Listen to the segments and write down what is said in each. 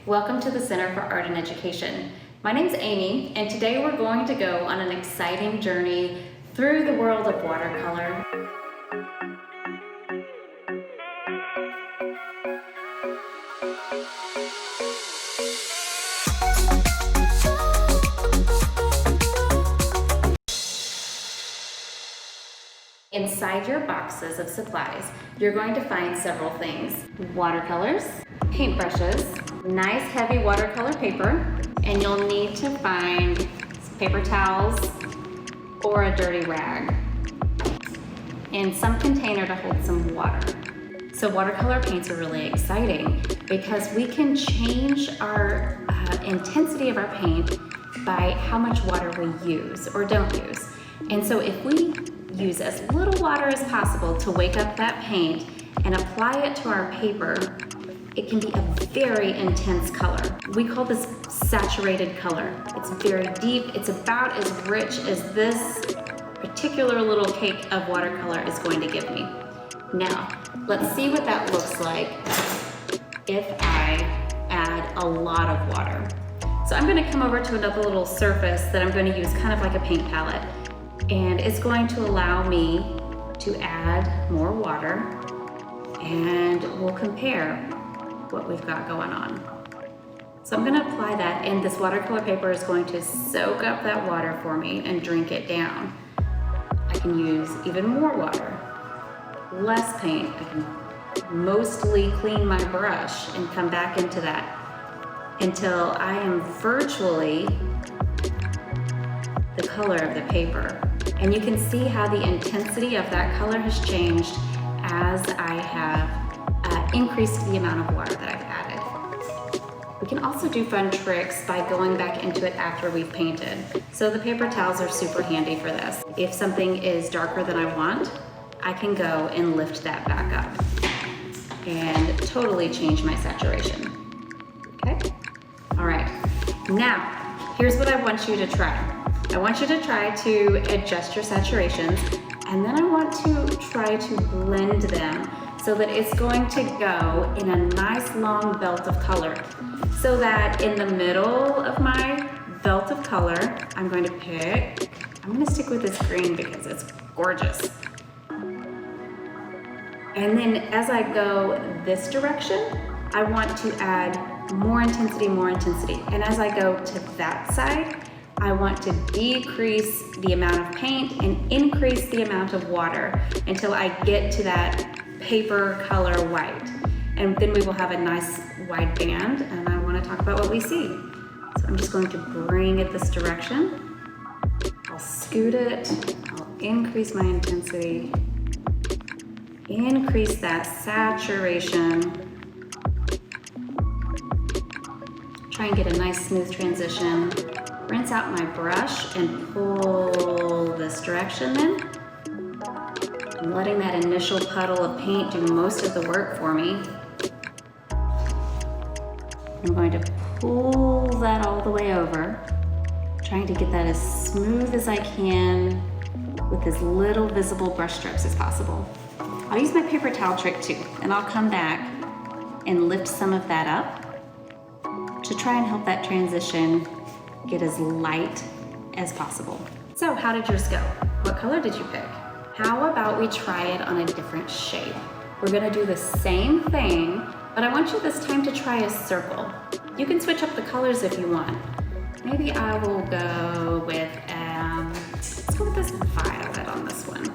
Welcome to the Center for Art and Education. My name's Amy, and today we're going to go on an exciting journey through the world of watercolor. Inside your boxes of supplies, you're going to find several things: watercolors, paintbrushes, nice heavy watercolor paper, and you'll need to find paper towels or a dirty rag, and some container to hold some water. So watercolor paints are really exciting because we can change our intensity of our paint by how much water we use or don't use. And so if we use as little water as possible to wake up that paint and apply it to our paper, it can be a very intense color. We call this saturated color. It's very deep. It's about as rich as this particular little cake of watercolor is going to give me. Now, let's see what that looks like if I add a lot of water. So I'm gonna come over to another little surface that I'm going to use kind of like a paint palette. And it's going to allow me to add more water, and we'll compare what we've got going on. So I'm gonna apply that, and this watercolor paper is going to soak up that water for me and drink it down. I can use even more water, less paint. I can mostly clean my brush and come back into that until I am virtually the color of the paper. And you can see how the intensity of that color has changed as I have increased the amount of water that I've added. We can also do fun tricks by going back into it after we've painted. So the paper towels are super handy for this. If something is darker than I want, I can go and lift that back up and totally change my saturation. Okay? All right, now here's what I want you to try. I want you to try to adjust your saturations, and then I want to try to blend them so that it's going to go in a nice long belt of color. So that in the middle of my belt of color, I'm going to stick with this green because it's gorgeous. And then as I go this direction, I want to add more intensity. And as I go to that side, I want to decrease the amount of paint and increase the amount of water until I get to that paper color white. And then we will have a nice wide band, and I want to talk about what we see. So I'm just going to bring it this direction. I'll scoot it, I'll increase my intensity, increase that saturation, try and get a nice smooth transition. Rinse out my brush and pull this direction then. I'm letting that initial puddle of paint do most of the work for me. I'm going to pull that all the way over, trying to get that as smooth as I can with as little visible brush strokes as possible. I'll use my paper towel trick too, and I'll come back and lift some of that up to try and help that transition get as light as possible. So how did yours go? What color did you pick? How about we try it on a different shape? We're gonna do the same thing, but I want you this time to try a circle. You can switch up the colors if you want. Maybe I will go with, let's go with this violet on this one.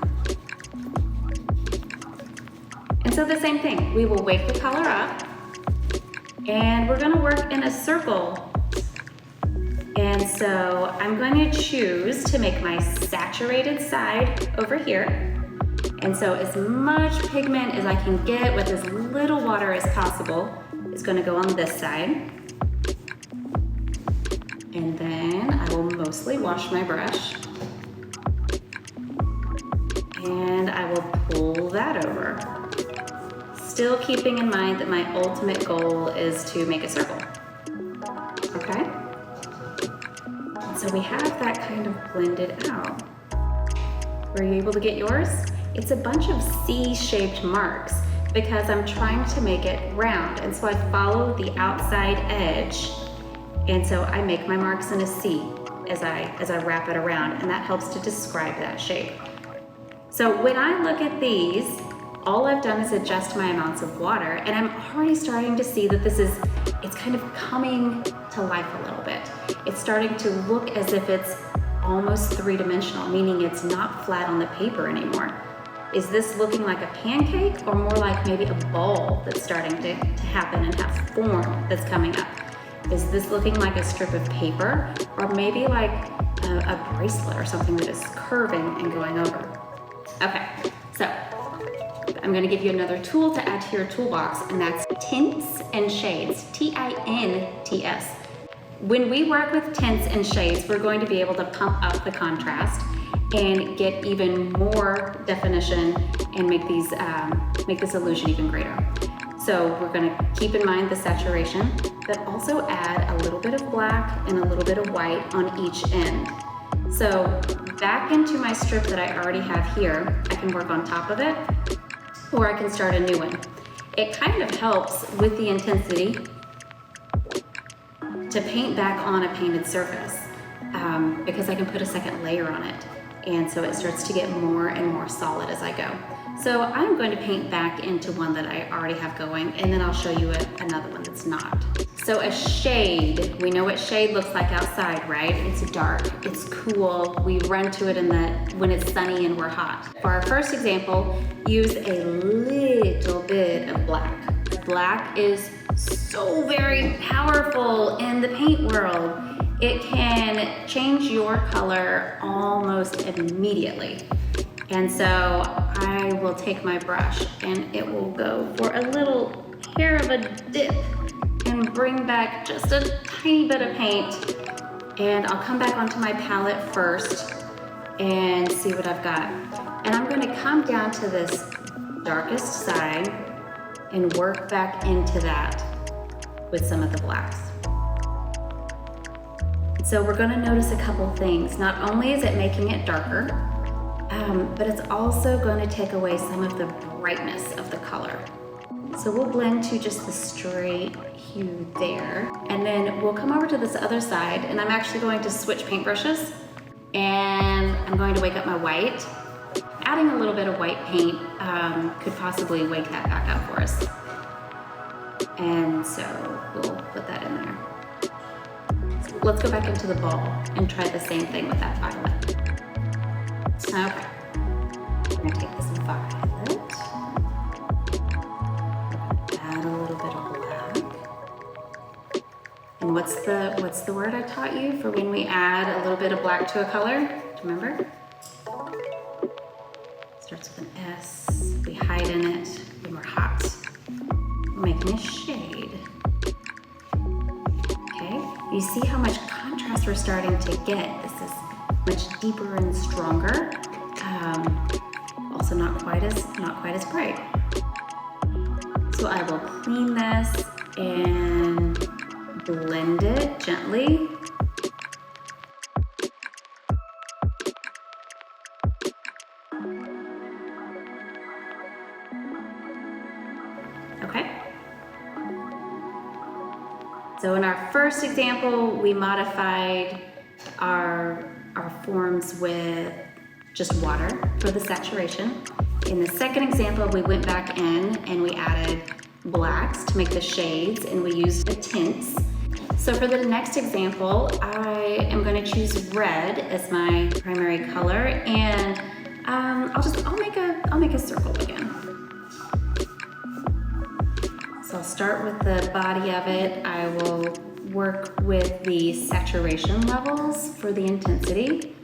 And so the same thing, we will wake the color up, and we're gonna work in a circle. And so I'm going to choose to make my saturated side over here. And so as much pigment as I can get with as little water as possible is going to go on this side. And then I will mostly wash my brush. And I will pull that over. Still keeping in mind that my ultimate goal is to make a circle. Okay? So we have that kind of blended out. Were you able to get yours? It's a bunch of C-shaped marks because I'm trying to make it round. And so I follow the outside edge. And so I make my marks in a C as I wrap it around, and that helps to describe that shape. So when I look at these, all I've done is adjust my amounts of water, and I'm already starting to see that it's kind of coming to life a little bit. It's starting to look as if it's almost three-dimensional, meaning it's not flat on the paper anymore. Is this looking like a pancake or more like maybe a ball that's starting to happen and have form that's coming up? Is this looking like a strip of paper or maybe like a bracelet or something that is curving and going over? Okay, so I'm gonna give you another tool to add to your toolbox, and that's tints and shades, T-I-N-T-S. When we work with tints and shades, we're going to be able to pump up the contrast and get even more definition and make this illusion even greater. So we're gonna keep in mind the saturation, but also add a little bit of black and a little bit of white on each end. So back into my strip that I already have here, I can work on top of it, or I can start a new one. It kind of helps with the intensity to paint back on a painted surface because I can put a second layer on it. And so it starts to get more and more solid as I go. So I'm going to paint back into one that I already have going, and then I'll show you another one that's not. So a shade, we know what shade looks like outside, right? It's dark, it's cool. We run to it when it's sunny and we're hot. For our first example, use a little bit of black. Black is so very powerful in the paint world. It can change your color almost immediately. And so I will take my brush and it will go for a little hair of a dip and bring back just a tiny bit of paint. And I'll come back onto my palette first and see what I've got. And I'm gonna come down to this darkest side and work back into that with some of the blacks. So we're gonna notice a couple things. Not only is it making it darker, but it's also going to take away some of the brightness of the color. So we'll blend to just the straight hue there. And then we'll come over to this other side, and I'm actually going to switch paintbrushes, and I'm going to wake up my white. Adding a little bit of white paint could possibly wake that back up for us. And so we'll put that in there. So let's go back into the ball and try the same thing with that violet. Okay. I'm gonna take this violet, add a little bit of black. And what's the word I taught you for when we add a little bit of black to a color? Do you remember? Starts with an S. We hide in it when we're hot. We're making a shade. Okay. You see how much contrast we're starting to get. This is much deeper and stronger. Also not quite as bright. So I will clean this and blend it gently. Okay. So in our first example, we modified our forms with just water for the saturation. In the second example, we went back in and we added blacks to make the shades, and we used the tints. So for the next example, I am going to choose red as my primary color, and I'll make a circle again. So I'll start with the body of it. I will work with the saturation levels for the intensity.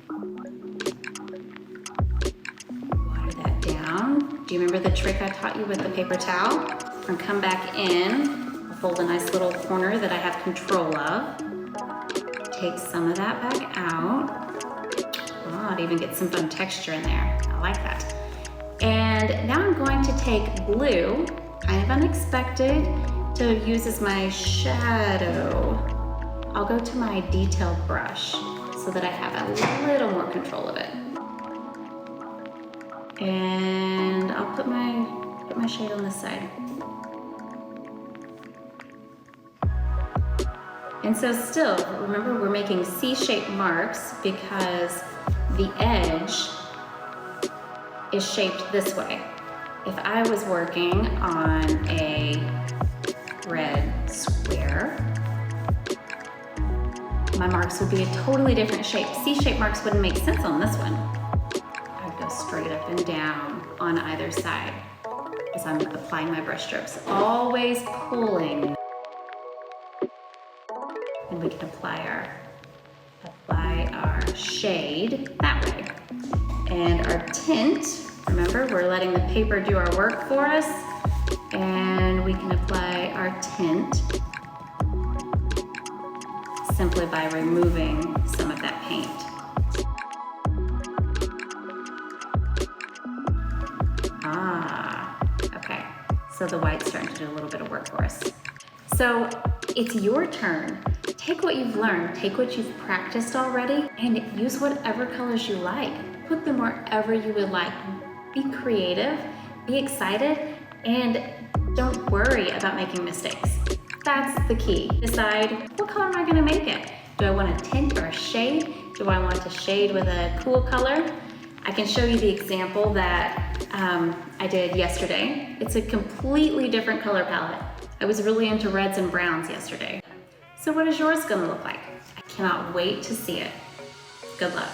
Water that down. Do you remember the trick I taught you with the paper towel? And come back in, I'll fold a nice little corner that I have control of. Take some of that back out. Oh, it even gets some fun texture in there. I like that. And now I'm going to take blue, kind of unexpected, to use as my shadow. I'll go to my detailed brush so that I have a little more control of it. And I'll put my Put my shade on this side. And so still, remember we're making C-shaped marks because the edge is shaped this way. If I was working on a red square, my marks would be a totally different shape. C-shaped marks wouldn't make sense on this one. I'd go straight up and down on either side as I'm applying my brush strokes. Always pulling. And we can apply our shade that way. And our tint, remember, we're letting the paper do our work for us, and we can apply our tint simply by removing some of that paint. Okay, so the white's starting to do a little bit of work for us. So it's your turn. Take what you've learned, take what you've practiced already, and use whatever colors you like. Put them wherever you would like. Be creative, be excited, and don't worry about making mistakes. That's the key. Decide, what color am I gonna make it? Do I want a tint or a shade? Do I want to shade with a cool color? I can show you the example that I did yesterday. It's a completely different color palette. I was really into reds and browns yesterday. So what is yours gonna look like? I cannot wait to see it. Good luck.